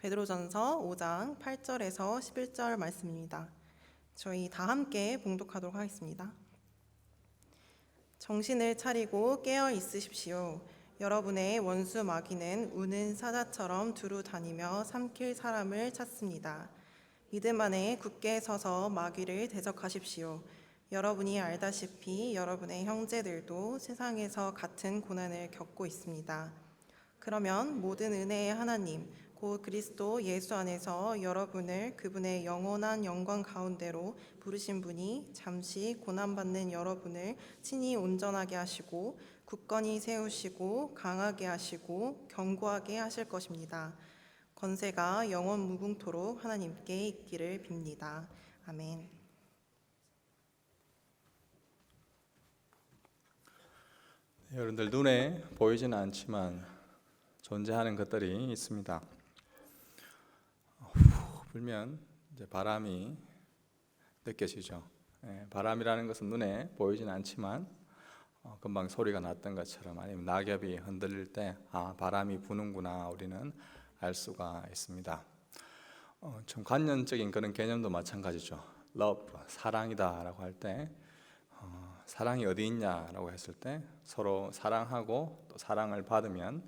베드로전서 5장 8절에서 11절 말씀입니다. 저희 다 함께 봉독하도록 하겠습니다. 정신을 차리고 깨어 있으십시오. 여러분의 원수 마귀는 우는 사자처럼 두루 다니며 삼킬 사람을 찾습니다. 믿음 안에 굳게 서서 마귀를 대적하십시오. 여러분이 알다시피 여러분의 형제들도 세상에서 같은 고난을 겪고 있습니다. 그러면 모든 은혜의 하나님, 곧 그리스도 예수 안에서 여러분을 그분의 영원한 영광 가운데로 부르신 분이 잠시 고난받는 여러분을 친히 온전하게 하시고 굳건히 세우시고 강하게 하시고 견고하게 하실 것입니다. 권세가 영원 무궁토록 하나님께 있기를 빕니다. 아멘. 여러분들 눈에 보이지는 않지만 존재하는 것들이 있습니다. 불면 이제 바람이 느껴지죠. 바람이라는 것은 눈에 보이지는 않지만 금방 소리가 났던 것처럼, 아니면 낙엽이 흔들릴 때 바람이 부는구나 우리는 알 수가 있습니다. 좀 관념적인 그런 개념도 마찬가지죠. love, 사랑이다 라고 할 때 사랑이 어디 있냐라고 했을 때 서로 사랑하고 또 사랑을 받으면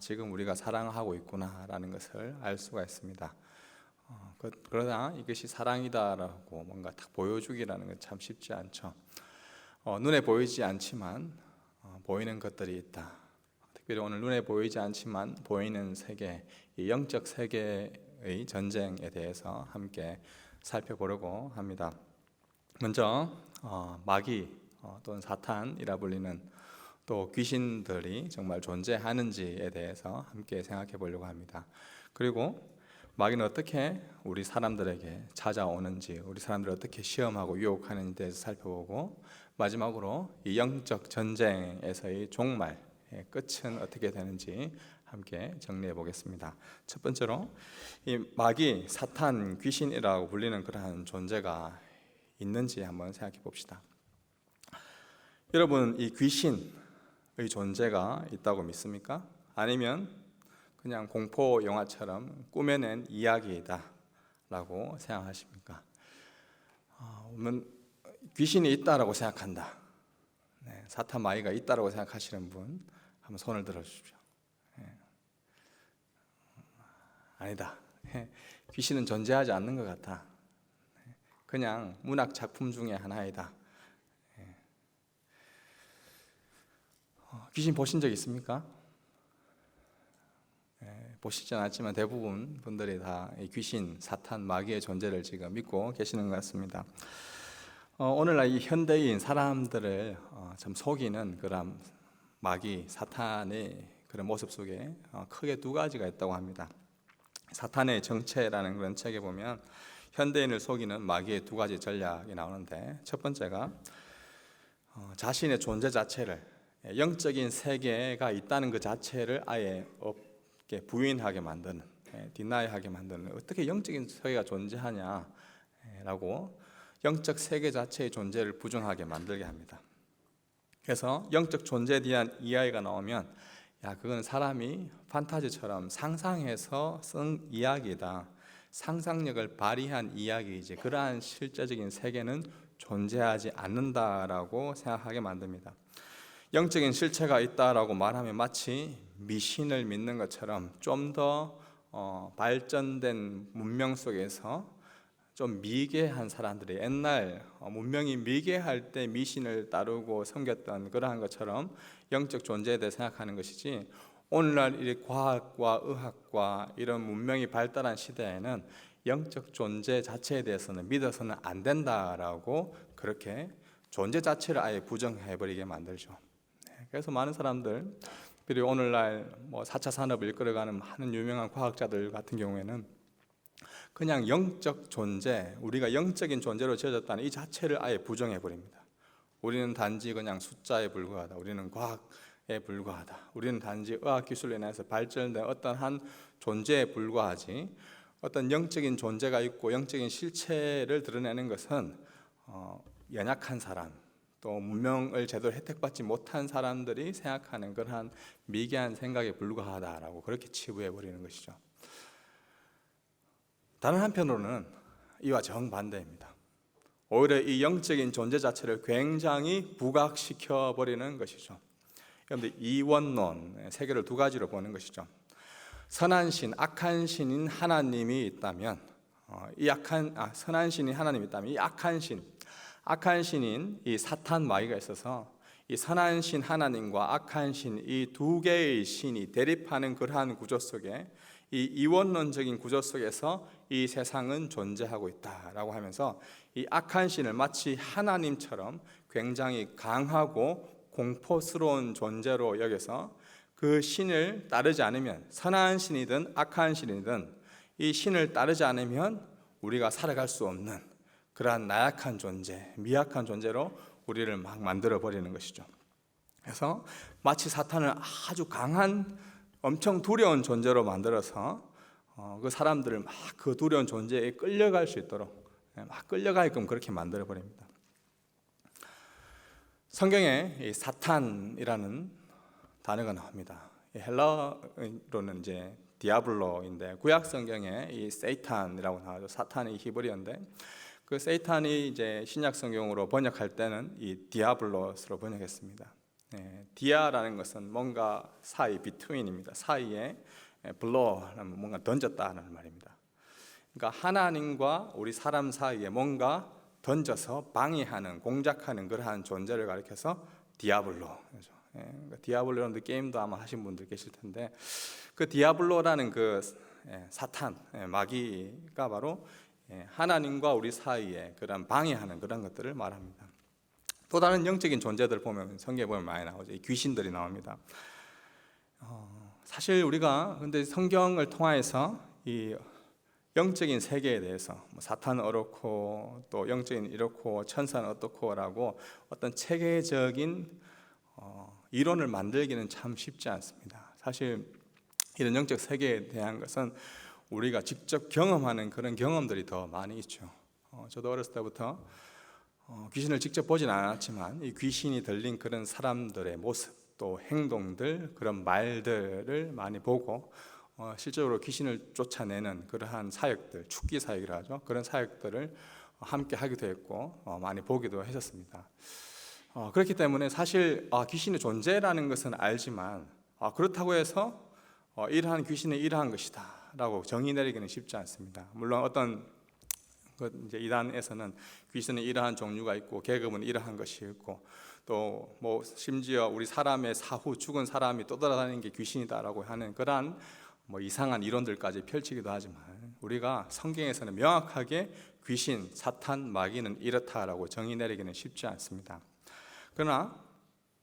지금 우리가 사랑하고 있구나 라는 것을 알 수가 있습니다. 그러나 이것이 사랑이다라고 뭔가 딱 보여주기라는 건 참 쉽지 않죠. 눈에 보이지 않지만 보이는 것들이 있다. 특별히 오늘 눈에 보이지 않지만 보이는 세계, 이 영적 세계의 전쟁에 대해서 함께 살펴보려고 합니다. 먼저 마귀 또는 사탄이라 불리는 또 귀신들이 정말 존재하는지에 대해서 함께 생각해 보려고 합니다. 그리고 마귀는 어떻게 우리 사람들에게 찾아오는지, 우리 사람들을 어떻게 시험하고 유혹하는지에 대해서 살펴보고, 마지막으로 이 영적 전쟁에서의 종말, 끝은 어떻게 되는지 함께 정리해 보겠습니다. 첫 번째로 이 마귀, 사탄, 귀신이라고 불리는 그러한 존재가 있는지 한번 생각해 봅시다. 여러분, 이 귀신의 존재가 있다고 믿습니까? 아니면 그냥 공포 영화처럼 꾸며낸 이야기이다 라고 생각하십니까? 귀신이 있다라고 생각한다, 사탄 마귀가 있다라고 생각하시는 분 한번 손을 들어주십시오. 아니다, 귀신은 존재하지 않는 것 같아, 그냥 문학 작품 중에 하나이다. 귀신 보신 적 있습니까? 보시지 않았지만 대부분 분들이 다 귀신, 사탄, 마귀의 존재를 지금 믿고 계시는 것 같습니다. 오늘날 이 현대인 사람들을 참 속이는 그런 마귀, 사탄의 그런 모습 속에 크게 두 가지가 있다고 합니다. 사탄의 정체라는 그런 책에 보면 현대인을 속이는 마귀의 두 가지 전략이 나오는데, 첫 번째가 자신의 존재 자체를, 영적인 세계가 있다는 그 자체를 아예 부인하게 만드는, 디나이하게 만드는, 어떻게 영적인 세계가 존재하냐라고 영적 세계 자체의 존재를 부정하게 만들게 합니다. 그래서 영적 존재에 대한 이야기가 나오면 그건 사람이 판타지처럼 상상해서 쓴 이야기다, 상상력을 발휘한 이야기이지 그러한 실제적인 세계는 존재하지 않는다라고 생각하게 만듭니다. 영적인 실체가 있다라고 말하면 마치 미신을 믿는 것처럼 좀 더 발전된 문명 속에서 좀 미개한 사람들이, 옛날 문명이 미개할 때 미신을 따르고 섬겼던 그러한 것처럼 영적 존재에 대해 생각하는 것이지, 오늘날 이 과학과 의학과 이런 문명이 발달한 시대에는 영적 존재 자체에 대해서는 믿어서는 안 된다라고 그렇게 존재 자체를 아예 부정해버리게 만들죠. 그래서 많은 사람들, 그리고 오늘날 4차 산업을 이끌어가는 많은 유명한 과학자들 같은 경우에는 그냥 영적 존재, 우리가 영적인 존재로 지어졌다는 이 자체를 아예 부정해버립니다. 우리는 단지 그냥 숫자에 불과하다, 우리는 과학에 불과하다, 우리는 단지 의학기술로 인해서 발전된 어떤 한 존재에 불과하지, 어떤 영적인 존재가 있고 영적인 실체를 드러내는 것은 연약한 사람, 또 문명을 제대로 혜택받지 못한 사람들이 생각하는 그러한 미개한 생각에 불과하다라고 그렇게 치부해 버리는 것이죠. 다른 한편으로는 이와 정반대입니다. 오히려 이 영적인 존재 자체를 굉장히 부각시켜 버리는 것이죠. 그런데 이원론, 세계를 두 가지로 보는 것이죠. 선한 신, 악한 신인 하나님이 있다면, 선한 신인 하나님이 있다면 이 악한 신인 이 사탄 마귀가 있어서 이 선한 신 하나님과 악한 신 이 두 개의 신이 대립하는 그러한 구조 속에 이 이원론적인 구조 속에서 이 세상은 존재하고 있다라고 하면서 이 악한 신을 마치 하나님처럼 굉장히 강하고 공포스러운 존재로 여겨서 그 신을 따르지 않으면, 선한 신이든 악한 신이든 이 신을 따르지 않으면 우리가 살아갈 수 없는 그러한 나약한 존재, 미약한 존재로 우리를 막 만들어 버리는 것이죠. 그래서 마치 사탄을 아주 강한 엄청 두려운 존재로 만들어서 그 사람들을 막 그 두려운 존재에 끌려갈 수 있도록 막 끌려가게끔 그렇게 만들어 버립니다. 성경에 이 사탄이라는 단어가 나옵니다. 헬라어로는 이제 디아블로인데 구약 성경에 이 세이탄이라고 나와요. 사탄이 히브리어인데 그 세이탄이 이제 신약 성경으로 번역할 때는 이 디아블로스로 번역했습니다. 디아라는 것은 뭔가 사이, 비트윈입니다. 사이에 블로하면 뭔가 던졌다는 말입니다. 그러니까 하나님과 우리 사람 사이에 뭔가 던져서 방해하는, 공작하는 그러한 존재를 가리켜서 디아블로. 그러니까 디아블로라는 게임도 아마 하신 분들 계실 텐데 그 디아블로라는 그 사탄, 마귀가 바로 하나님과 우리 사이에 그런 방해하는 그런 것들을 말합니다. 또 다른 영적인 존재들 보면 성경에 보면 많이 나오죠. 귀신들이 나옵니다. 사실 우리가 근데 성경을 통해서 이 영적인 세계에 대해서 사탄은 어떻고 또 영적인 이렇고 천사는 어떻고라고 어떤 체계적인 이론을 만들기는 참 쉽지 않습니다. 사실 이런 영적 세계에 대한 것은 우리가 직접 경험하는 그런 경험들이 더 많이 있죠. 저도 어렸을 때부터 귀신을 직접 보진 않았지만 이 귀신이 들린 그런 사람들의 모습 또 행동들, 그런 말들을 많이 보고 실제로 귀신을 쫓아내는 그러한 사역들, 축기 사역이라 하죠. 그런 사역들을 함께 하기도 했고 많이 보기도 했었습니다. 그렇기 때문에 사실 귀신의 존재라는 것은 알지만 그렇다고 해서 이러한 귀신은 이러한 것이다 라고 정의 내리기는 쉽지 않습니다. 물론 어떤 이제 이단에서는 귀신은 이러한 종류가 있고 계급은 이러한 것이 있고 또 뭐 심지어 우리 사람의 사후 죽은 사람이 또 돌아다니는 게 귀신이다라고 하는 그러한 뭐 이상한 이론들까지 펼치기도 하지만 우리가 성경에서는 명확하게 귀신, 사탄, 마귀는 이렇다라고 정의 내리기는 쉽지 않습니다. 그러나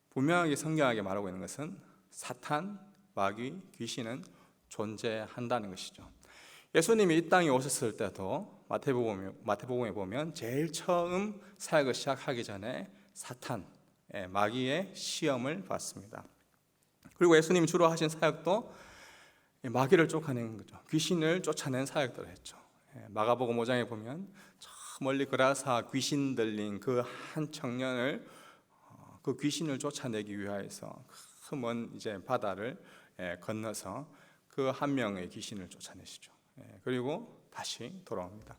분명하게 성경하게 말하고 있는 것은 사탄, 마귀, 귀신은 존재한다는 것이죠. 예수님이 이 땅에 오셨을 때도 마태복음에 보면 제일 처음 사역을 시작하기 전에 사탄, 마귀의 시험을 받습니다. 그리고 예수님이 주로 하신 사역도 마귀를 쫓아내는 거죠. 귀신을 쫓아낸 사역들을 했죠. 마가복음 5장에 보면 저 멀리 그라사 귀신 들린 그 한 청년을 그 귀신을 쫓아내기 위하여서 그 먼 이제 바다를 건너서 그 한 명의 귀신을 쫓아내시죠. 그리고 다시 돌아옵니다.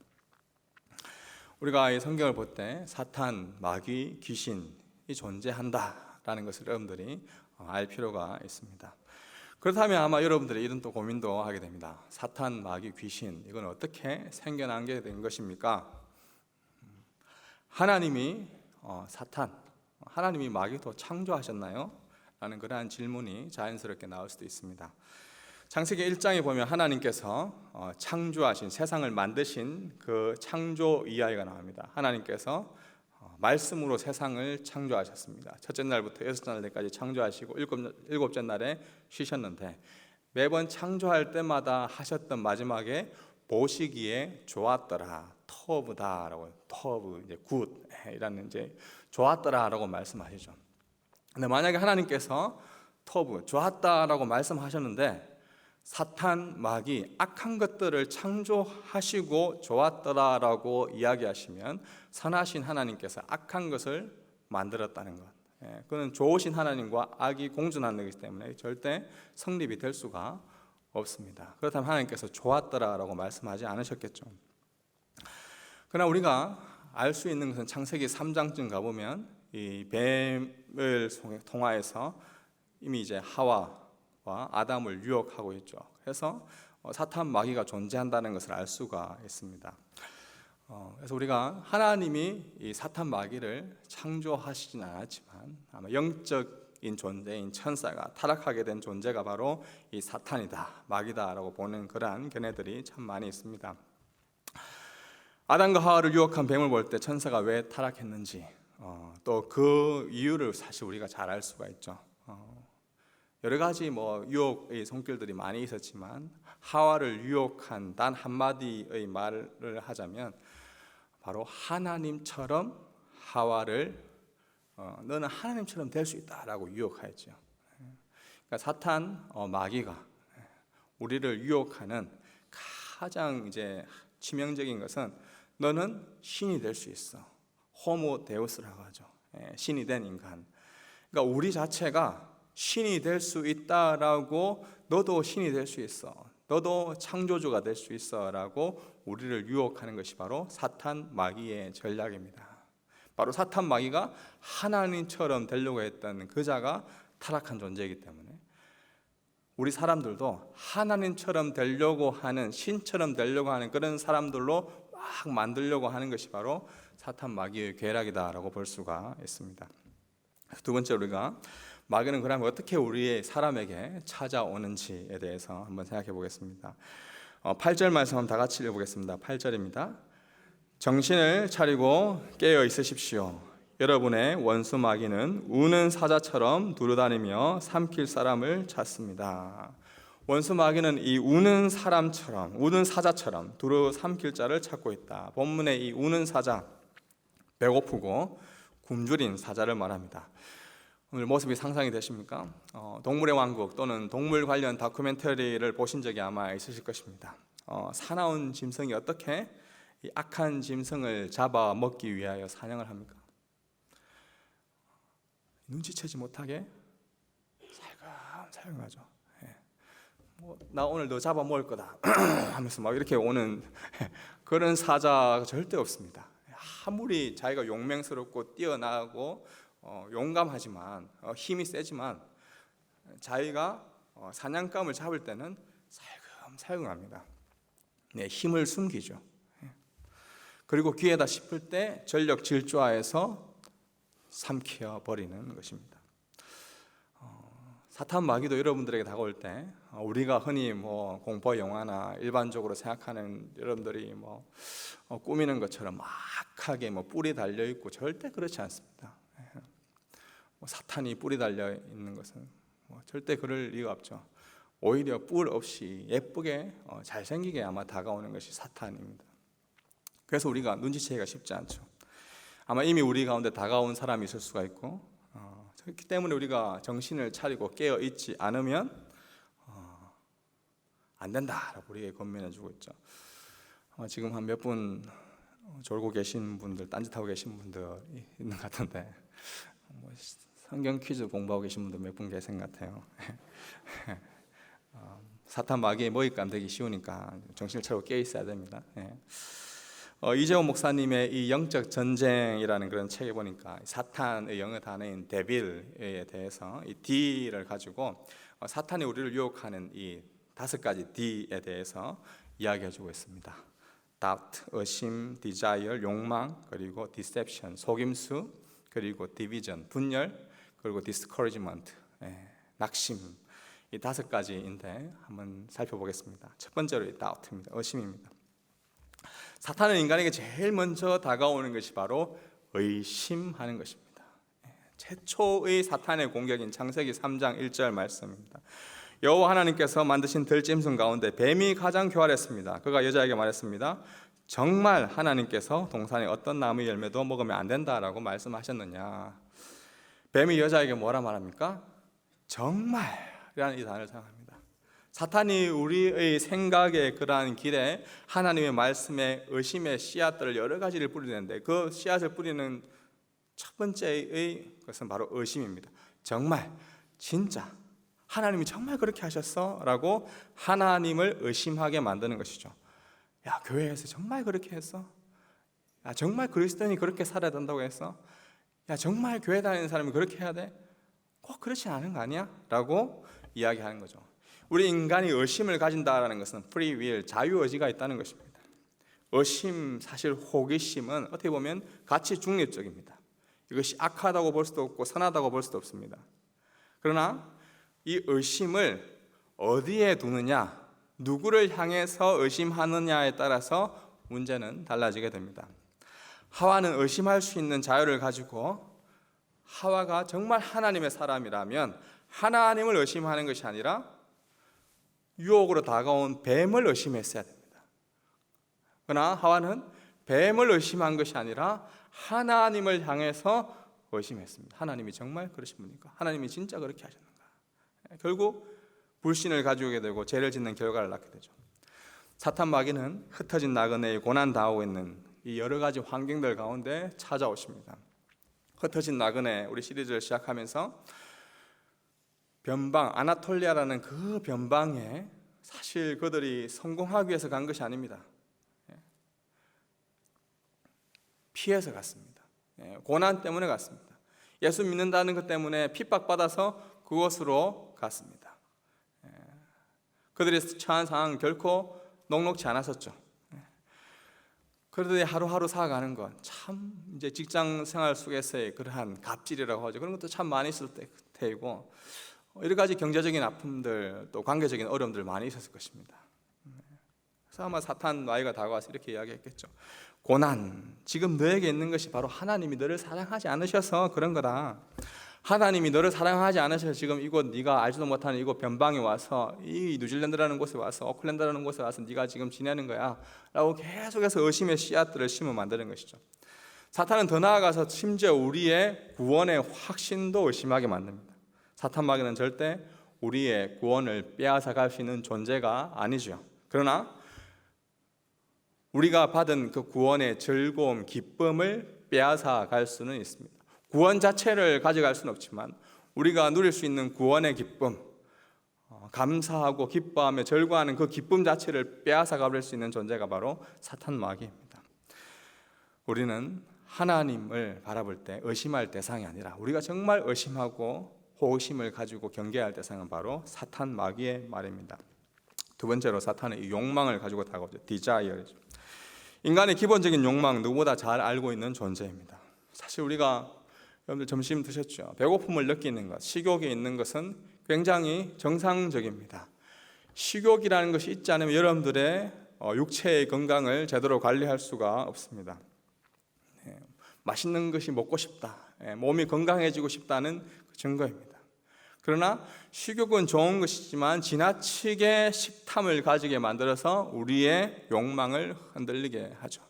우리가 이 성경을 볼 때 사탄, 마귀, 귀신이 존재한다라는 것을 여러분들이 알 필요가 있습니다. 그렇다면 아마 여러분들이 이런 또 고민도 하게 됩니다. 사탄, 마귀, 귀신 이건 어떻게 생겨나게 된 것입니까? 하나님이 하나님이 마귀도 창조하셨나요? 라는 그러한 질문이 자연스럽게 나올 수도 있습니다. 창세기 1장에 보면 하나님께서 창조하신 세상을 만드신 그 창조 이야기가 나옵니다. 하나님께서 말씀으로 세상을 창조하셨습니다. 첫째 날부터 여섯째 날까지 창조하시고 일곱째 날에 쉬셨는데 매번 창조할 때마다 하셨던 마지막에 보시기에 좋았더라, 터브다라고 터브 이제 굿이라는 이제 좋았더라라고 말씀하시죠. 근데 만약에 하나님께서 터브 좋았다라고 말씀하셨는데 사탄, 마귀, 악한 것들을 창조하시고 좋았더라라고 이야기하시면 선하신 하나님께서 악한 것을 만들었다는 것. 그는 좋으신 하나님과 악이 공존하는 것이기 때문에 절대 성립이 될 수가 없습니다. 그렇다면 하나님께서 좋았더라라고 말씀하지 않으셨겠죠. 그러나 우리가 알 수 있는 것은 창세기 3장쯤 가보면 이 뱀을 통하여서 이미 이제 하와와 아담을 유혹하고 있죠. 그래서 사탄 마귀가 존재한다는 것을 알 수가 있습니다. 그래서 우리가 하나님이 이 사탄 마귀를 창조하시진 않았지만 아마 영적인 존재인 천사가 타락하게 된 존재가 바로 이 사탄이다, 마귀다라고 보는 그러한 견해들이 참 많이 있습니다. 아담과 하와를 유혹한 뱀을 볼 때 천사가 왜 타락했는지 또 그 이유를 사실 우리가 잘 알 수가 있죠. 여러 가지 유혹의 손길들이 많이 있었지만 하와를 유혹한 단 한마디의 말을 하자면 바로 하나님처럼 하와를 너는 하나님처럼 될 수 있다라고 유혹하였죠. 그러니까 사탄 마귀가 우리를 유혹하는 가장 이제 치명적인 것은 너는 신이 될 수 있어. 호모 데우스라고 하죠. 신이 된 인간. 그러니까 우리 자체가 신이 될 수 있다라고 너도 신이 될 수 있어. 너도 창조주가 될 수 있어라고 우리를 유혹하는 것이 바로 사탄 마귀의 전략입니다. 바로 사탄 마귀가 하나님처럼 되려고 했던 그 자가 타락한 존재이기 때문에 우리 사람들도 하나님처럼 되려고 하는, 신처럼 되려고 하는 그런 사람들로 막 만들려고 하는 것이 바로 사탄 마귀의 괴락이다라고 볼 수가 있습니다. 두 번째, 우리가 마귀는 그러면 어떻게 우리의 사람에게 찾아오는지에 대해서 한번 생각해 보겠습니다. 8절 말씀 다 같이 읽어보겠습니다. 8절입니다. 정신을 차리고 깨어 있으십시오. 여러분의 원수 마귀는 우는 사자처럼 두루다니며 삼킬 사람을 찾습니다. 원수 마귀는 이 우는 사람처럼, 우는 사자처럼 두루 삼킬 자를 찾고 있다. 본문의 이 우는 사자, 배고프고 굶주린 사자를 말합니다. 오늘 모습이 상상이 되십니까? 동물의 왕국 또는 동물 관련 다큐멘터리를 보신 적이 아마 있으실 것입니다. 사나운 짐승이 어떻게 이 악한 짐승을 잡아 먹기 위하여 사냥을 합니까? 눈치채지 못하게 살금살금하죠. 나 오늘 너 잡아 먹을 거다 하면서 막 이렇게 오는 그런 사자가 절대 없습니다. 아무리 자기가 용맹스럽고 뛰어나고 용감하지만 힘이 세지만 자기가 사냥감을 잡을 때는 살금살금합니다. 힘을 숨기죠. 그리고 기회다 싶을 때 전력 질주하여서 삼켜 버리는 것입니다. 사탄 마귀도 여러분들에게 다가올 때 우리가 흔히 공포 영화나 일반적으로 생각하는 여러분들이 꾸미는 것처럼 막하게 뿔이 달려 있고 절대 그렇지 않습니다. 사탄이 뿔이 달려 있는 것은 절대 그럴 리가 없죠. 오히려 뿔 없이 예쁘게 잘생기게 아마 다가오는 것이 사탄입니다. 그래서 우리가 눈치채기가 쉽지 않죠. 아마 이미 우리 가운데 다가온 사람이 있을 수가 있고 그렇기 때문에 우리가 정신을 차리고 깨어 있지 않으면 안 된다라고 우리에게 권면해 주고 있죠. 지금 한 몇 분 졸고 계신 분들, 딴짓하고 계신 분들 있는 것 같은데 성경 퀴즈 공부하고 계신 분들 몇 분 계신 것 같아요. 사탄 마귀의 먹잇감 되기 쉬우니까 정신을 차리고 깨어 있어야 됩니다. 이재호 목사님의 이 영적 전쟁이라는 그런 책에 보니까 사탄의 영어 단어인 데빌에 대해서 이 D를 가지고 사탄이 우리를 유혹하는 이 5가지 D에 대해서 이야기해주고 있습니다. doubt, 의심, desire, 욕망, 그리고 deception, 속임수, 그리고 division, 분열, 그리고 discouragement, 낙심. 이 5가지인데 한번 살펴보겠습니다. 첫 번째로 이 doubt입니다. 의심입니다. 사탄은 인간에게 제일 먼저 다가오는 것이 바로 의심하는 것입니다. 최초의 사탄의 공격인 창세기 3장 1절 말씀입니다. 여호와 하나님께서 만드신 들짐승 가운데 뱀이 가장 교활했습니다. 그가 여자에게 말했습니다. 정말 하나님께서 동산의 어떤 나무 열매도 먹으면 안 된다라고 말씀하셨느냐. 뱀이 여자에게 뭐라 말합니까? 정말이라는 이 단어를 사용합니다. 사탄이 우리의 생각의 그러한 길에 하나님의 말씀에 의심의 씨앗들을 여러 가지를 뿌리는데 그 씨앗을 뿌리는 첫 번째의 것은 바로 의심입니다. 정말, 진짜 하나님이 정말 그렇게 하셨어? 라고 하나님을 의심하게 만드는 것이죠. 야, 교회에서 정말 그렇게 했어? 야, 정말 그리스도인이 그렇게 살아야 된다고 했어? 야, 정말 교회 다니는 사람이 그렇게 해야 돼? 꼭 그렇지 않은 거 아니야? 라고 이야기하는 거죠. 우리 인간이 의심을 가진다는 것은 free will, 자유의지가 있다는 것입니다. 의심, 사실 호기심은 어떻게 보면 가치 중립적입니다. 이것이 악하다고 볼 수도 없고 선하다고 볼 수도 없습니다. 그러나 이 의심을 어디에 두느냐, 누구를 향해서 의심하느냐에 따라서 문제는 달라지게 됩니다. 하와는 의심할 수 있는 자유를 가지고 하와가 정말 하나님의 사람이라면 하나님을 의심하는 것이 아니라 유혹으로 다가온 뱀을 의심했어야 됩니다. 그러나 하와는 뱀을 의심한 것이 아니라 하나님을 향해서 의심했습니다. 하나님이 정말 그러신 분입니까? 하나님이 진짜 그렇게 하셨는가? 결국 불신을 가지게 되고 죄를 짓는 결과를 낳게 되죠. 사탄 마귀는 흩어진 나그네의 고난 당하고 있는 이 여러 가지 환경들 가운데 찾아오십니다. 흩어진 나그네 우리 시리즈를 시작하면서 변방 아나톨리아라는 그 변방에 사실 그들이 성공하기 위해서 간 것이 아닙니다. 피해서 갔습니다. 고난 때문에 갔습니다. 예수 믿는다는 것 때문에 핍박받아서 그곳으로 갔습니다. 그들이 처한 상황은 결코 녹록지 않았었죠. 그들이 하루하루 살아가는 것, 참 이제 직장 생활 속에서의 그러한 갑질이라고 하죠. 그런 것도 참 많이 있을 때이고 여러 가지 경제적인 아픔들 또 관계적인 어려움들 많이 있었을 것입니다. 그래서 아마 사탄 마귀가 다가와서 이렇게 이야기했겠죠. 고난, 지금 너에게 있는 것이 바로 하나님이 너를 사랑하지 않으셔서 그런 거다. 하나님이 너를 사랑하지 않으셔서 지금 이곳 네가 알지도 못하는 이곳 변방에 와서 이 뉴질랜드라는 곳에 와서 오클랜드라는 곳에 와서 네가 지금 지내는 거야 라고 계속해서 의심의 씨앗들을 심어 만드는 것이죠. 사탄은 더 나아가서 심지어 우리의 구원의 확신도 의심하게 만듭니다. 사탄 마귀는 절대 우리의 구원을 빼앗아 갈 수 있는 존재가 아니죠. 그러나 우리가 받은 그 구원의 즐거움, 기쁨을 빼앗아 갈 수는 있습니다. 구원 자체를 가져갈 수는 없지만 우리가 누릴 수 있는 구원의 기쁨, 감사하고 기뻐하며 절거하는 그 기쁨 자체를 빼앗아 가버릴 수 있는 존재가 바로 사탄 마귀입니다. 우리는 하나님을 바라볼 때 의심할 대상이 아니라 우리가 정말 의심하고 호심을 가지고 경계할 대상은 바로 사탄 마귀의 말입니다. 두 번째로 사탄은 이 욕망을 가지고 다가오죠. 디자이어죠. 인간의 기본적인 욕망 누구보다 잘 알고 있는 존재입니다. 사실 우리가 여러분들 점심 드셨죠? 배고픔을 느끼는 것, 식욕이 있는 것은 굉장히 정상적입니다. 식욕이라는 것이 있지 않으면 여러분들의 육체의 건강을 제대로 관리할 수가 없습니다. 맛있는 것이 먹고 싶다, 몸이 건강해지고 싶다는 그 증거입니다. 그러나 식욕은 좋은 것이지만 지나치게 식탐을 가지게 만들어서 우리의 욕망을 흔들리게 하죠.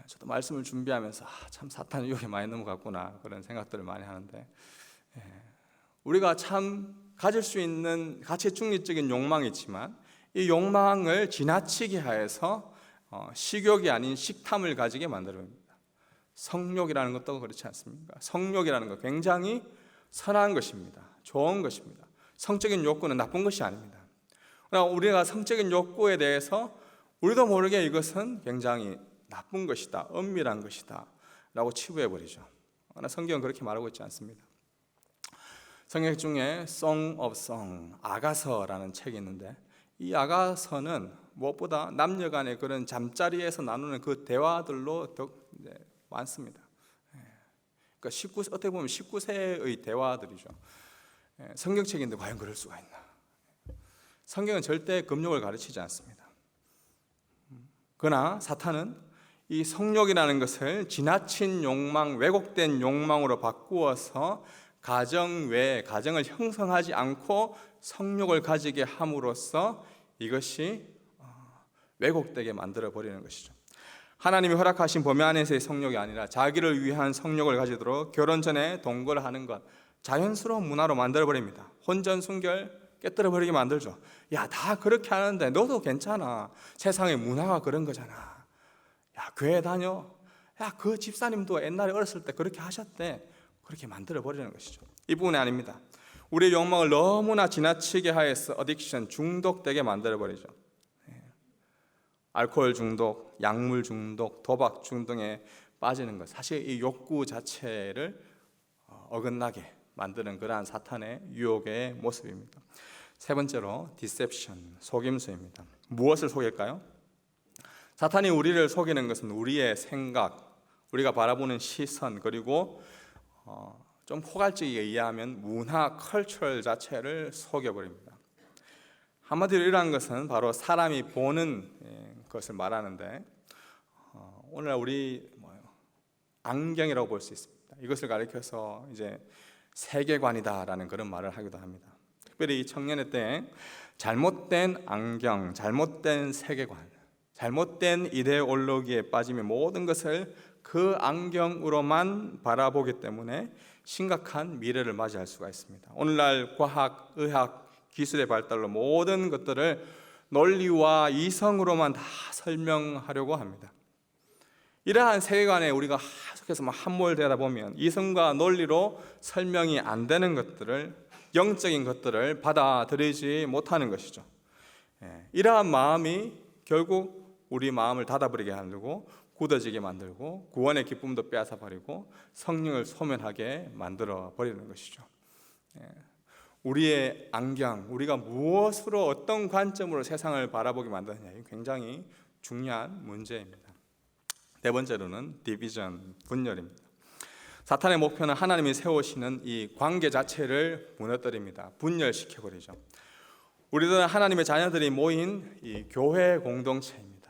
저도 말씀을 준비하면서 참 사탄 유혹에 많이 넘어갔구나 그런 생각들을 많이 하는데 우리가 참 가질 수 있는 가치 중립적인 욕망이 있지만 이 욕망을 지나치게 하여서 식욕이 아닌 식탐을 가지게 만들어냅니다. 성욕이라는 것도 그렇지 않습니까? 성욕이라는 것 굉장히 선한 것입니다. 좋은 것입니다. 성적인 욕구는 나쁜 것이 아닙니다. 그러나 우리가 성적인 욕구에 대해서 우리도 모르게 이것은 굉장히 나쁜 것이다, 은밀한 것이다 라고 치부해버리죠. 그러나 성경은 그렇게 말하고 있지 않습니다. 성경 중에 Song of Song, 아가서라는 책이 있는데 이 아가서는 무엇보다 남녀간의 그런 잠자리에서 나누는 그 대화들로 더 많습니다. 그러니까 어떻게 보면 19세의 대화들이죠. 성경책인데 과연 그럴 수가 있나? 성경은 절대 금욕을 가르치지 않습니다. 그러나 사탄은 이 성욕이라는 것을 지나친 욕망, 왜곡된 욕망으로 바꾸어서 가정 외에 가정을 형성하지 않고 성욕을 가지게 함으로써 이것이 왜곡되게 만들어 버리는 것이죠. 하나님이 허락하신 범위 안에서의 성욕이 아니라 자기를 위한 성욕을 가지도록 결혼 전에 동거를 하는 것, 자연스러운 문화로 만들어 버립니다. 혼전 순결 깨뜨려 버리게 만들죠. 야, 다 그렇게 하는데 너도 괜찮아. 세상의 문화가 그런 거잖아. 야, 교회 다녀. 야, 그 집사님도 옛날에 어렸을 때 그렇게 하셨대. 그렇게 만들어 버리는 것이죠. 이 부분이 아닙니다. 우리의 욕망을 너무나 지나치게 하여서 어딕션, 중독되게 만들어버리죠. 알코올 중독, 약물 중독, 도박 중독에 빠지는 것, 사실 이 욕구 자체를 어긋나게 만드는 그러한 사탄의 유혹의 모습입니다. 세 번째로 디셉션, 속임수입니다. 무엇을 속일까요? 사탄이 우리를 속이는 것은 우리의 생각, 우리가 바라보는 시선, 그리고 좀 포괄적이게 이해하면 문화, 컬처럴 자체를 속여버립니다. 한마디로 이러한 것은 바로 사람이 보는 것을 말하는데, 오늘날 우리 안경이라고 볼 수 있습니다. 이것을 가리켜서 이제 세계관이다라는 그런 말을 하기도 합니다. 특별히 청년의 때 잘못된 안경, 잘못된 세계관, 잘못된 이데올로기에 빠지면 모든 것을 그 안경으로만 바라보기 때문에 심각한 미래를 맞이할 수가 있습니다. 오늘날 과학, 의학, 기술의 발달로 모든 것들을 논리와 이성으로만 다 설명하려고 합니다. 이러한 세계관에 우리가 계속해서 함몰되다 보면 이성과 논리로 설명이 안 되는 것들을, 영적인 것들을 받아들이지 못하는 것이죠. 이러한 마음이 결국 우리 마음을 닫아버리게 하고 굳어지게 만들고 구원의 기쁨도 빼앗아 버리고 성령을 소멸하게 만들어 버리는 것이죠. 우리의 안경, 우리가 무엇으로 어떤 관점으로 세상을 바라보게 만드느냐, 이 굉장히 중요한 문제입니다. 네 번째로는 디비전, 분열입니다. 사탄의 목표는 하나님이 세우시는 이 관계 자체를 무너뜨립니다. 분열시켜버리죠. 우리들은 하나님의 자녀들이 모인 이 교회 공동체입니다.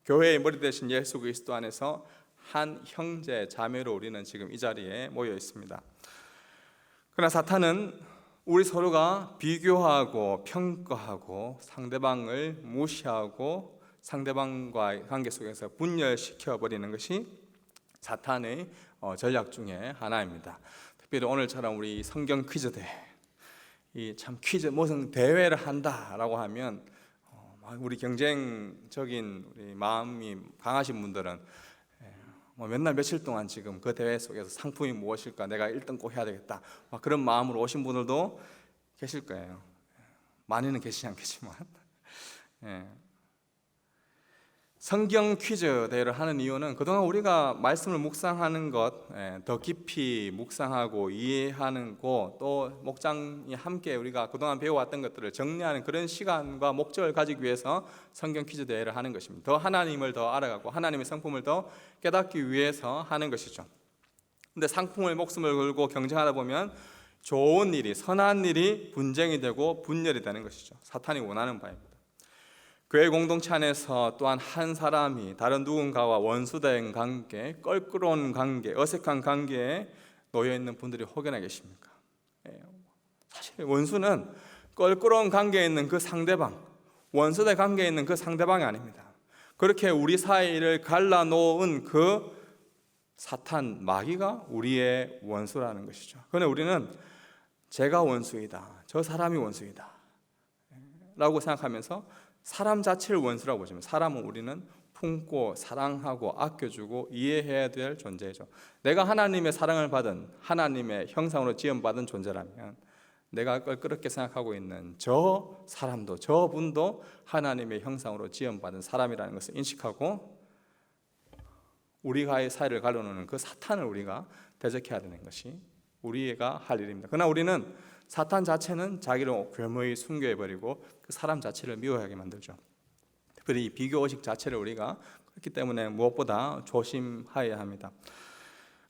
교회의 머리 대신 예수 그리스도 안에서 한 형제 자매로 우리는 지금 이 자리에 모여 있습니다. 그러나 사탄은 우리 서로가 비교하고 평가하고 상대방을 무시하고 상대방과의 관계 속에서 분열시켜 버리는 것이 사탄의 전략 중에 하나입니다. 특별히 오늘처럼 우리 성경 퀴즈 대회, 이 참 퀴즈 무슨 대회를 한다라고 하면 우리 경쟁적인 우리 마음이 강하신 분들은 맨날 며칠 동안 지금 그 대회 속에서 상품이 무엇일까, 내가 1등 꼭 해야 되겠다, 그런 마음으로 오신 분들도 계실 거예요. 많이는 계시지 않겠지만 성경 퀴즈 대회를 하는 이유는 그동안 우리가 말씀을 묵상하는 것, 더 깊이 묵상하고 이해하는 것, 또 목장이 함께 우리가 그동안 배워왔던 것들을 정리하는 그런 시간과 목적을 가지기 위해서 성경 퀴즈 대회를 하는 것입니다. 더 하나님을 더 알아가고 하나님의 성품을 더 깨닫기 위해서 하는 것이죠. 근데 상품을 목숨을 걸고 경쟁하다 보면 좋은 일이, 선한 일이 분쟁이 되고 분열이 되는 것이죠. 사탄이 원하는 바입니다. 교회 공동체 안에서 또한 한 사람이 다른 누군가와 원수된 관계, 껄끄러운 관계, 어색한 관계에 놓여 있는 분들이 혹여나 계십니까? 사실 원수는 껄끄러운 관계에 있는 그 상대방, 원수된 관계에 있는 그 상대방이 아닙니다. 그렇게 우리 사이를 갈라놓은 그 사탄, 마귀가 우리의 원수라는 것이죠. 그런데 우리는 제가 원수이다, 저 사람이 원수이다 라고 생각하면서 사람 자체를 원수라고 보지만, 사람은 우리는 품고 사랑하고 아껴주고 이해해야 될 존재죠. 내가 하나님의 사랑을 받은, 하나님의 형상으로 지음받은 존재라면 내가 껄끄럽게 생각하고 있는 저 사람도, 저 분도 하나님의 형상으로 지음받은 사람이라는 것을 인식하고 우리가의 사이를 가려놓는 그 사탄을 우리가 대적해야 되는 것이 우리가 할 일입니다. 그러나 우리는 사탄 자체는 자기를 괴무히 순교해버리고 그 사람 자체를 미워하게 만들죠. 특별히 이 비교의식 자체를 우리가 그렇기 때문에 무엇보다 조심해야 합니다.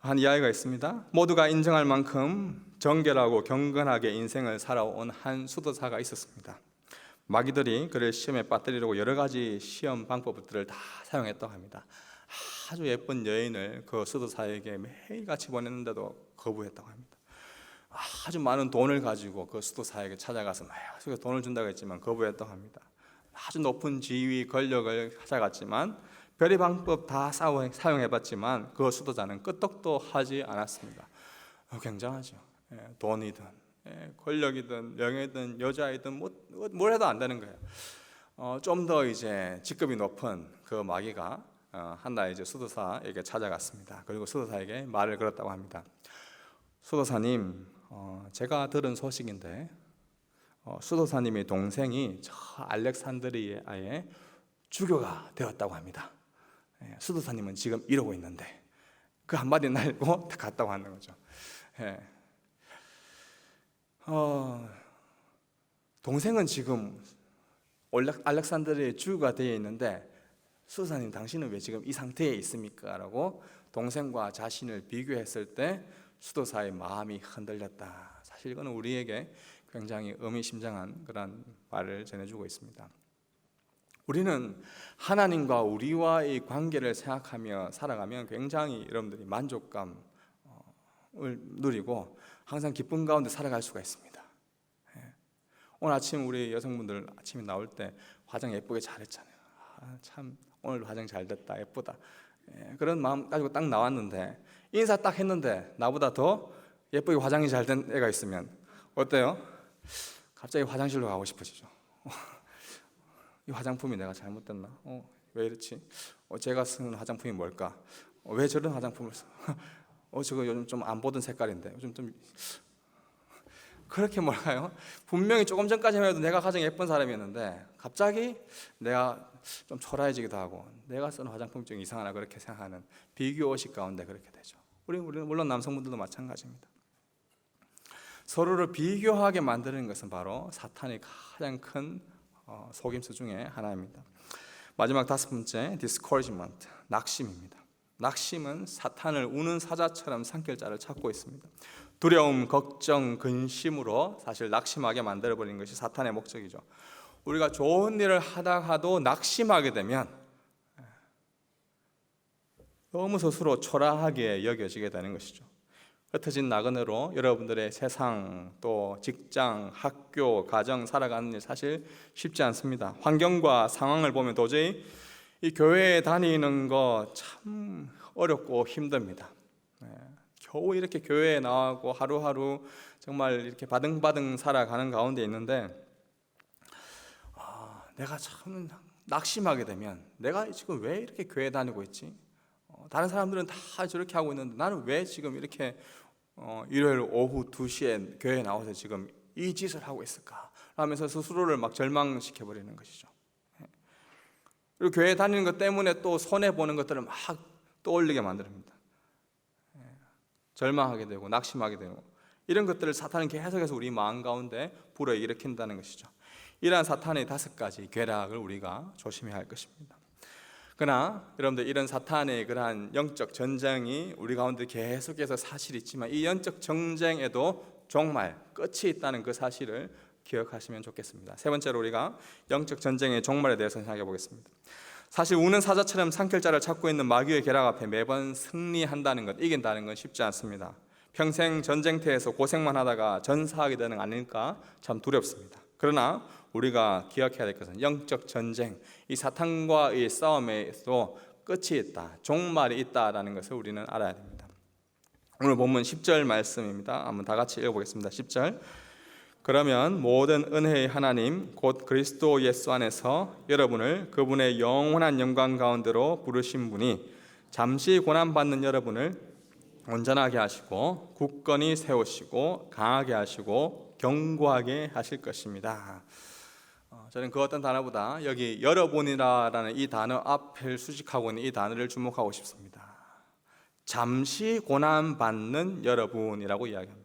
한 이야기가 있습니다. 모두가 인정할 만큼 정결하고 경건하게 인생을 살아온 한 수도사가 있었습니다. 마귀들이 그를 시험에 빠뜨리려고 여러 가지 시험 방법들을 다 사용했다고 합니다. 아주 예쁜 여인을 그 수도사에게 매일같이 보냈는데도 거부했다고 합니다. 아주 많은 돈을 가지고 그 수도사에게 찾아가서 막 돈을 준다고 했지만 거부했다고 합니다. 아주 높은 지위, 권력을 찾아갔지만 별의 방법 다 사용해봤지만 그 수도자는 끄떡도 하지 않았습니다. 굉장하죠. 돈이든 권력이든 명예든 여자이든 뭘 해도 안 되는 거예요. 좀 더 이제 직급이 높은 그 마귀가 한날 이제 수도사에게 찾아갔습니다. 그리고 수도사에게 말을 걸었다고 합니다. 수도사님, 제가 들은 소식인데 수도사님의 동생이 저 알렉산드리아에 주교가 되었다고 합니다. 수도사님은 지금 이러고 있는데 그 한마디 날고 갔다고 하는 거죠. 동생은 지금 알렉산드리아의 주교가 되어 있는데 수도사님 당신은 왜 지금 이 상태에 있습니까? 라고 동생과 자신을 비교했을 때 수도사의 마음이 흔들렸다. 사실 이거는 우리에게 굉장히 의미심장한 그런 말을 전해주고 있습니다. 우리는 하나님과 우리와의 관계를 생각하며 살아가면 굉장히 여러분들이 만족감을 누리고 항상 기쁨 가운데 살아갈 수가 있습니다. 오늘 아침 우리 여성분들 아침에 나올 때 화장 예쁘게 잘했잖아요. 참 오늘 화장 잘 됐다, 예쁘다. 그런 마음 가지고 딱 나왔는데 인사 딱 했는데 나보다 더 예쁘게 화장이 잘 된 애가 있으면 어때요? 갑자기 화장실로 가고 싶어지죠. 이 화장품이 내가 잘못됐나? 왜 이렇지? 제가 쓰는 화장품이 뭘까? 왜 저런 화장품을 써? 저거 요즘 좀 안 보던 색깔인데 요즘 좀 그렇게 뭘까요? 분명히 조금 전까지만 해도 내가 가장 예쁜 사람이었는데 갑자기 내가 좀 초라해지기도 하고 내가 쓰는 화장품이 좀 이상하나 그렇게 생각하는 비교의식 가운데 그렇게 되죠. 우리는 물론 남성분들도 마찬가지입니다. 서로를 비교하게 만드는 것은 바로 사탄의 가장 큰 속임수 중에 하나입니다. 마지막 5번째, discouragement, 낙심입니다. 낙심은 사탄을 우는 사자처럼 삼킬 자를 찾고 있습니다. 두려움, 걱정, 근심으로 사실 낙심하게 만들어버리는 것이 사탄의 목적이죠. 우리가 좋은 일을 하다가도 낙심하게 되면 너무 스스로 초라하게 여겨지게 되는 것이죠. 흩어진 나그네로 여러분들의 세상, 또 직장, 학교, 가정 살아가는 일 사실 쉽지 않습니다. 환경과 상황을 보면 도저히 이 교회에 다니는 거 참 어렵고 힘듭니다. 겨우 이렇게 교회에 나가고 하루하루 정말 이렇게 바등바등 살아가는 가운데 있는데 내가 참 낙심하게 되면 내가 지금 왜 이렇게 교회 다니고 있지? 다른 사람들은 다 저렇게 하고 있는데 나는 왜 지금 이렇게 일요일 오후 2시에 교회에 나와서 지금 이 짓을 하고 있을까? 하면서 스스로를 막 절망시켜버리는 것이죠. 그리고 교회 다니는 것 때문에 또 손해보는 것들을 막 떠올리게 만듭니다. 절망하게 되고 낙심하게 되고 이런 것들을 사탄은 계속해서 우리 마음 가운데 불어일으킨다는 것이죠. 이러한 사탄의 5가지 괴락을 우리가 조심해야 할 것입니다. 그러나 여러분들 이런 사탄의 그러한 영적 전쟁이 우리 가운데 계속해서 사실이 있지만 이 영적 전쟁에도 종말, 끝이 있다는 그 사실을 기억하시면 좋겠습니다. 3번째로 우리가 영적 전쟁의 종말에 대해서 생각해 보겠습니다. 사실 우는 사자처럼 삼킬 자를 찾고 있는 마귀의 계략 앞에 매번 승리한다는 것, 이긴다는 건 쉽지 않습니다. 평생 전쟁터에서 고생만 하다가 전사하게 되는 거 아닐까 참 두렵습니다. 그러나 우리가 기억해야 될 것은 영적 전쟁, 이 사탄과의 싸움에도 끝이 있다, 종말이 있다라는 것을 우리는 알아야 됩니다. 오늘 본문 10절 말씀입니다. 한번 다 같이 읽어보겠습니다. 10절. 그러면 모든 은혜의 하나님 곧 그리스도 예수 안에서 여러분을 그분의 영원한 영광 가운데로 부르신 분이 잠시 고난받는 여러분을 온전하게 하시고 굳건히 세우시고 강하게 하시고 견고하게 하실 것입니다. 저는 그 어떤 단어보다 여기 여러분이라는 이 단어 앞을 수식하고 있는 이 단어를 주목하고 싶습니다. 잠시 고난받는 여러분이라고 이야기합니다.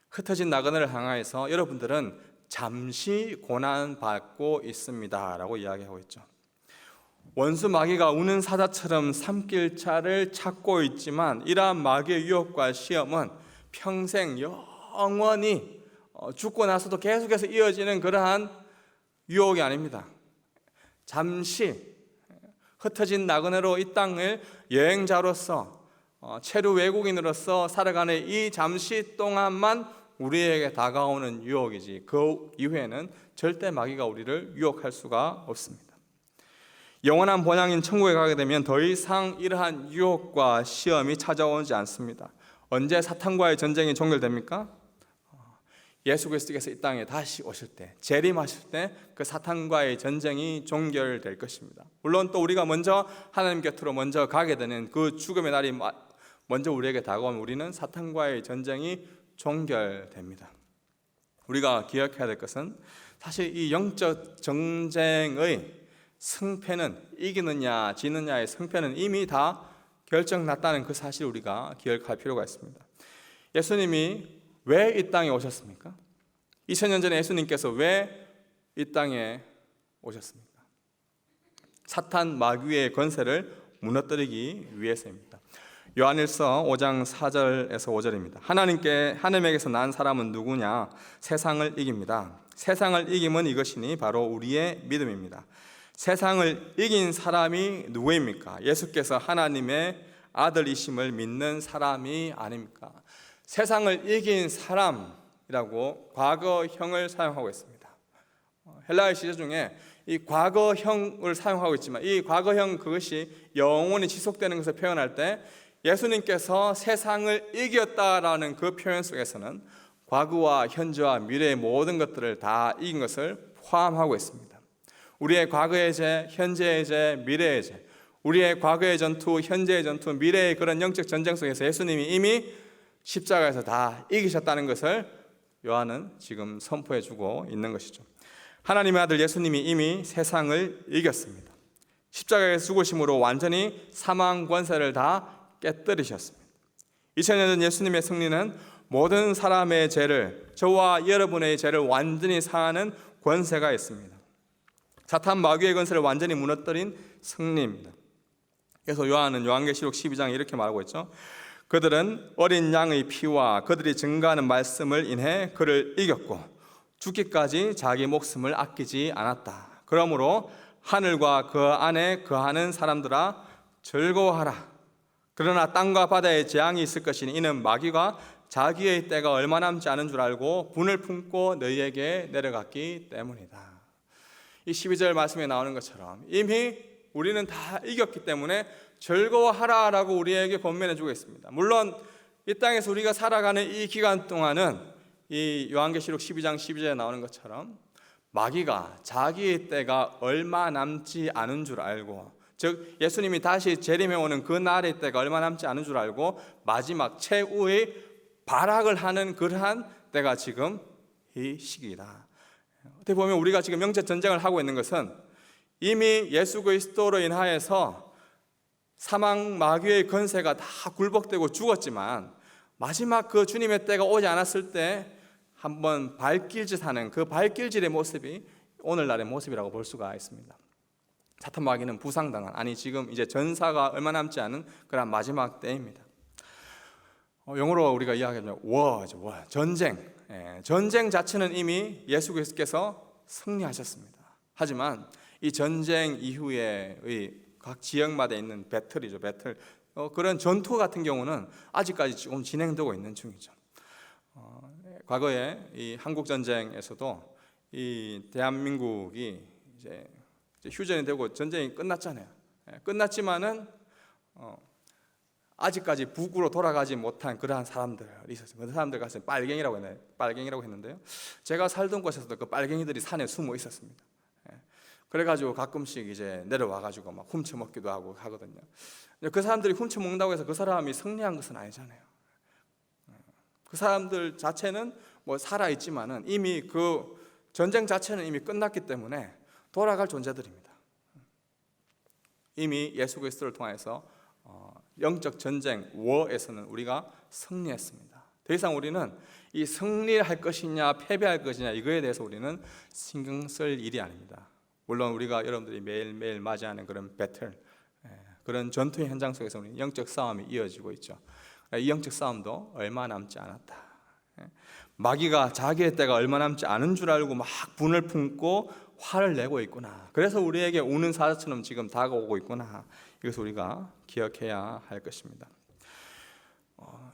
흩어진 나그네를 향하여서 여러분들은 잠시 고난받고 있습니다 라고 이야기하고 있죠. 원수 마귀가 우는 사자처럼 삼킬 자를 찾고 있지만 이러한 마귀의 유혹과 시험은 평생 영원히 죽고 나서도 계속해서 이어지는 그러한 유혹이 아닙니다. 잠시 흩어진 나그네로 이 땅을 여행자로서 체류 외국인으로서 살아가는 이 잠시 동안만 우리에게 다가오는 유혹이지 그 이후에는 절대 마귀가 우리를 유혹할 수가 없습니다. 영원한 본향인 천국에 가게 되면 더 이상 이러한 유혹과 시험이 찾아오지 않습니다. 언제 사탄과의 전쟁이 종결됩니까? 예수 그리스도께서 이 땅에 다시 오실 때, 재림하실 때 그 사탄과의 전쟁이 종결될 것입니다. 물론 또 우리가 먼저 하나님 곁으로 먼저 가게 되는 그 죽음의 날이 먼저 우리에게 다가오면 우리는 사탄과의 전쟁이 종결됩니다. 우리가 기억해야 될 것은 사실 이 영적 전쟁의 승패는 이기느냐 지느냐의 승패는 이미 다 결정났다는 그 사실을 우리가 기억할 필요가 있습니다. 예수님이 왜 이 땅에 오셨습니까? 2000년 전에 예수님께서 왜 이 땅에 오셨습니까? 사탄 마귀의 권세를 무너뜨리기 위해서입니다. 요한일서 5장 4절에서 5절입니다. 하나님에게서 난 사람은 누구냐? 세상을 이깁니다. 세상을 이김은 이것이니 바로 우리의 믿음입니다. 세상을 이긴 사람이 누구입니까? 예수께서 하나님의 아들이심을 믿는 사람이 아닙니까? 세상을 이긴 사람이라고 과거형을 사용하고 있습니다. 헬라어 시제 중에 이 과거형을 사용하고 있지만 이 과거형 그것이 영원히 지속되는 것을 표현할 때 예수님께서 세상을 이겼다라는 그 표현 속에서는 과거와 현재와 미래의 모든 것들을 다 이긴 것을 포함하고 있습니다. 우리의 과거의 죄, 현재의 죄, 미래의 죄, 우리의 과거의 전투, 현재의 전투, 미래의 그런 영적 전쟁 속에서 예수님이 이미 십자가에서 다 이기셨다는 것을 요한은 지금 선포해주고 있는 것이죠. 하나님의 아들 예수님이 이미 세상을 이겼습니다. 십자가에서 죽으심으로 완전히 사망 권세를 다 깨뜨리셨습니다. 2000년 전 예수님의 승리는 모든 사람의 죄를, 저와 여러분의 죄를 완전히 사하는 권세가 있습니다. 사탄 마귀의 권세를 완전히 무너뜨린 승리입니다. 그래서 요한은 요한계시록 12장에 이렇게 말하고 있죠. 그들은 어린 양의 피와 그들이 증거하는 말씀을 인해 그를 이겼고 죽기까지 자기 목숨을 아끼지 않았다. 그러므로 하늘과 그 안에 거하는 사람들아 즐거워하라. 그러나 땅과 바다에 재앙이 있을 것이니 이는 마귀가 자기의 때가 얼마 남지 않은 줄 알고 분을 품고 너희에게 내려갔기 때문이다. 이 12절 말씀에 나오는 것처럼 이미 우리는 다 이겼기 때문에 즐거워하라라고 우리에게 권면해 주고 있습니다. 물론 이 땅에서 우리가 살아가는 이 기간 동안은 이 요한계시록 12장 12절에 나오는 것처럼 마귀가 자기의 때가 얼마 남지 않은 줄 알고, 즉 예수님이 다시 재림해 오는 그 날의 때가 얼마 남지 않은 줄 알고 마지막 최후의 발악을 하는 그러한 때가 지금 이 시기이다. 어떻게 보면 우리가 지금 영적 전쟁을 하고 있는 것은 이미 예수 그리스도로 인하여서 사망 마귀의 권세가 다 굴복되고 죽었지만 마지막 그 주님의 때가 오지 않았을 때 한번 발길짓하는 그 발길질의 모습이 오늘날의 모습이라고 볼 수가 있습니다. 사탄 마귀는 부상당한, 아니 지금 이제 전사가 얼마 남지 않은 그런 마지막 때입니다. 영어로 우리가 이야기하면 전쟁. 전쟁 자체는 이미 예수 그리스도께서 승리하셨습니다. 하지만 이 전쟁 이후의 각 지역마다 있는 배틀이죠. 그런 전투 같은 경우는 아직까지 조금 진행되고 있는 중이죠. 과거에 이 한국 전쟁에서도 이 대한민국이 이제 휴전이 되고 전쟁이 끝났잖아요. 끝났지만은 아직까지 북으로 돌아가지 못한 그러한 사람들이 있었어요. 그 사람들 가서 빨갱이라고 했는데요. 제가 살던 곳에서도 그 빨갱이들이 산에 숨어 있었습니다. 그래가지고 가끔씩 이제 내려와가지고 막 훔쳐먹기도 하고 하거든요. 그 사람들이 훔쳐먹는다고 해서 그 사람이 승리한 것은 아니잖아요. 그 사람들 자체는 뭐 살아있지만은 이미 그 전쟁 자체는 이미 끝났기 때문에 돌아갈 존재들입니다. 이미 예수 그리스도를 통해서 영적 전쟁, 워에서는 우리가 승리했습니다. 더 이상 우리는 이 승리를 할 것이냐 패배할 것이냐 이거에 대해서 우리는 신경 쓸 일이 아닙니다. 물론 우리가 여러분들이 매일매일 맞이하는 그런 배틀, 그런 전투의 현장 속에서 우리는 영적 싸움이 이어지고 있죠. 이 영적 싸움도 얼마 남지 않았다. 마귀가 자기의 때가 얼마 남지 않은 줄 알고 막 분을 품고 화를 내고 있구나. 그래서 우리에게 우는 사자처럼 지금 다가오고 있구나. 이것을 우리가 기억해야 할 것입니다.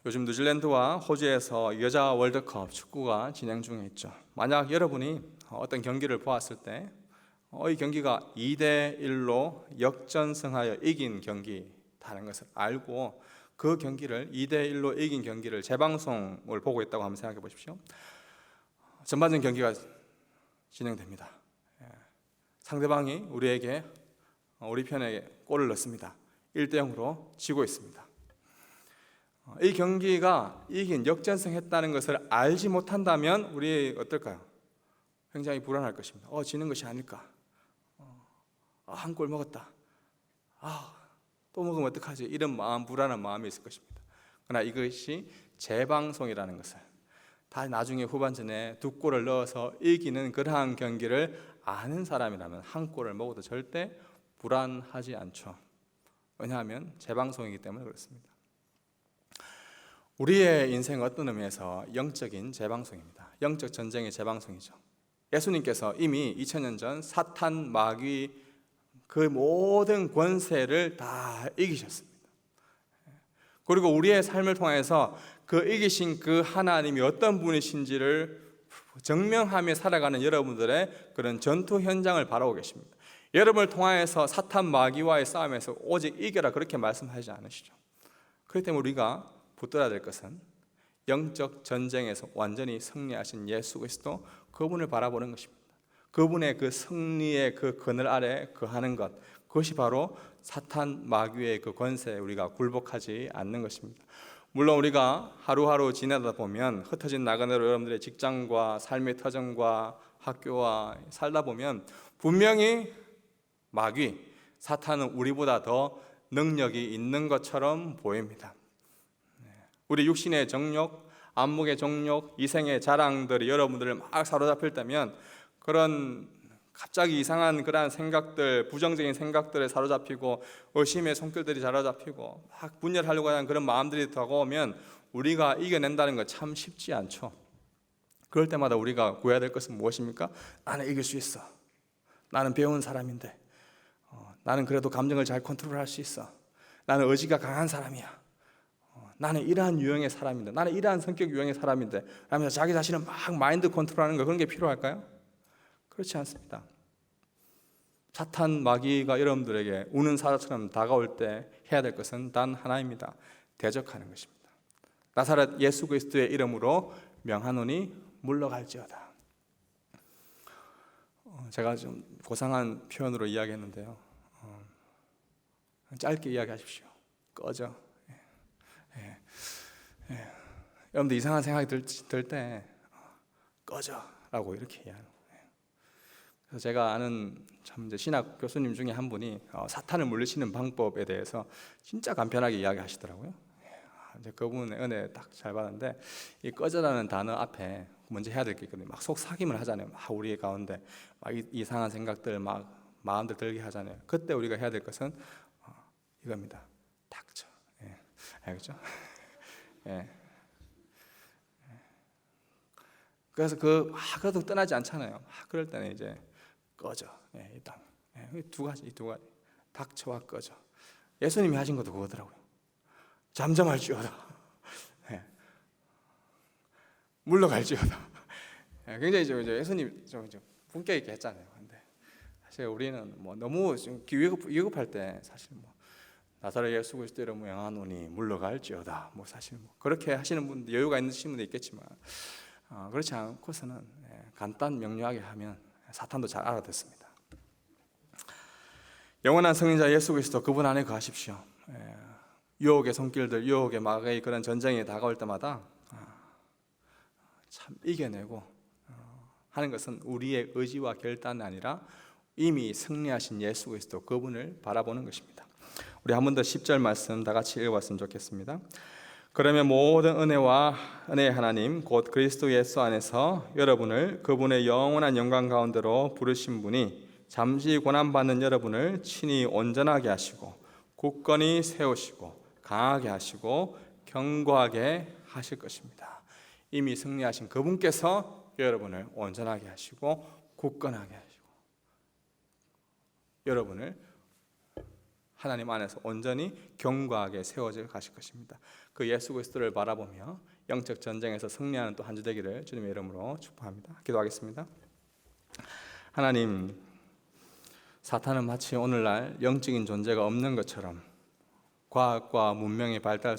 요즘 뉴질랜드와 호주에서 여자 월드컵 축구가 진행 중에 있죠. 만약 여러분이 어떤 경기를 보았을 때 이 경기가 2대1로 역전승하여 이긴 경기라는 것을 알고 그 경기를 2대1로 이긴 경기를 재방송을 보고 있다고 한번 생각해 보십시오. 전반전 경기가 진행됩니다. 상대방이 우리 편에 골을 넣습니다. 1대0으로 지고 있습니다. 이 경기가 이긴 역전승했다는 것을 알지 못한다면 우리 어떨까요? 굉장히 불안할 것입니다. 지는 것이 아닐까? 한 골 먹었다. 또 먹으면 어떡하지? 이런 마음, 불안한 마음이 있을 것입니다. 그러나 이것이 재방송이라는 것을 다 나중에 후반전에 2골을 넣어서 이기는 그러한 경기를 아는 사람이라면 한 골을 먹어도 절대 불안하지 않죠. 왜냐하면 재방송이기 때문에 그렇습니다. 우리의 인생은 어떤 의미에서 영적인 재방송입니다. 영적 전쟁의 재방송이죠. 예수님께서 이미 2000년 전 사탄, 마귀 그 모든 권세를 다 이기셨습니다. 그리고 우리의 삶을 통해서 그 이기신 그 하나님이 어떤 분이신지를 증명하며 살아가는 여러분들의 그런 전투 현장을 바라보고 계십니다. 여러분을 통하여서 사탄 마귀와의 싸움에서 오직 이겨라 그렇게 말씀하지 않으시죠. 그렇기 때문에 우리가 붙들어야 될 것은 영적 전쟁에서 완전히 승리하신 예수 그리스도 그분을 바라보는 것입니다. 그분의 그 승리의 그 그늘 아래 거하는 것, 그것이 바로 사탄 마귀의 그 권세에 우리가 굴복하지 않는 것입니다. 물론 우리가 하루하루 지내다 보면 흩어진 나그네로 여러분들의 직장과 삶의 터전과 학교와 살다 보면 분명히 마귀, 사탄은 우리보다 더 능력이 있는 것처럼 보입니다. 우리 육신의 정욕, 안목의 정욕, 이생의 자랑들이 여러분들을 막 사로잡힐 때면 그런 갑자기 이상한 그러한 생각들, 부정적인 생각들에 사로잡히고 의심의 손길들이 사로잡히고 막 분열하려고 하는 그런 마음들이 다가오면 우리가 이겨낸다는 거 참 쉽지 않죠. 그럴 때마다 우리가 구해야 될 것은 무엇입니까? 나는 이길 수 있어. 나는 배운 사람인데 나는 그래도 감정을 잘 컨트롤할 수 있어. 나는 의지가 강한 사람이야. 나는 이러한 유형의 사람인데, 나는 이러한 성격 유형의 사람인데 라면서 자기 자신을 막 마인드 컨트롤하는 거, 그런 게 필요할까요? 그렇지 않습니다. 사탄 마귀가 여러분들에게 우는 사자처럼 다가올 때 해야 될 것은 단 하나입니다. 대적하는 것입니다. 나사렛 예수 그리스도의 이름으로 명하노니 물러갈지어다. 제가 좀 고상한 표현으로 이야기했는데요. 짧게 이야기하십시오. 꺼져. 여러분들 이상한 생각이 들 때 꺼져라고 이렇게 이야기해요. 그래서 제가 아는 참 이제 신학 교수님 중에 한 분이 사탄을 물리치는 방법에 대해서 진짜 간편하게 이야기하시더라고요. 이제 그분의 은혜 딱 잘 받았는데 이 꺼져라는 단어 앞에 먼저 해야 될 게 있거든요. 막 속삭임을 하잖아요. 막 우리 가운데 막 이상한 생각들 막 마음들 들게 하잖아요. 그때 우리가 해야 될 것은 이겁니다. 닥쳐. 알겠죠? 예. 그래서 그래도 떠나지 않잖아요. 그럴 때는 이제 꺼져. 일단 이 두 가지 닥쳐와 꺼져. 예수님이 하신 것도 그거더라고요. 잠잠할지어다. 물러갈지어다. 굉장히 이제 예수님 좀 품격 있게 했잖아요. 근데 사실 우리는 뭐 너무 좀 위급할 때 사실 뭐 나사렛 예수 그리스도 이름으로 명하노니 물러갈지어다. 뭐 사실 뭐 그렇게 하시는 분들 여유가 있으신 분도 있겠지만 그렇지 않고서는 간단 명료하게 하면 사탄도 잘 알아듣습니다. 영원한 승리자 예수 그리스도 그분 안에 거하십시오. 유혹의 손길들, 유혹의 마귀의 그런 전쟁이 다가올 때마다 참 이겨내고 하는 것은 우리의 의지와 결단이 아니라 이미 승리하신 예수 그리스도 그분을 바라보는 것입니다. 우리 한 번 더 10절 말씀 다 같이 읽어봤으면 좋겠습니다. 그러면 모든 은혜의 하나님 곧 그리스도 예수 안에서 여러분을 그분의 영원한 영광 가운데로 부르신 분이 잠시 고난받는 여러분을 친히 온전하게 하시고 굳건히 세우시고 강하게 하시고 견고하게 하실 것입니다. 이미 승리하신 그분께서 여러분을 온전하게 하시고 굳건하게 하시고 여러분을 하나님 안에서 온전히 견고하게 세워져 가실 것입니다. 그 예수 그리스도를 바라보며 영적 전쟁에서 승리하는 또 한 주 되기를 주님의 이름으로 축복합니다. 기도하겠습니다. 하나님, 사탄은 마치 오늘날 영적인 존재가 없는 것처럼 과학과 문명의 발달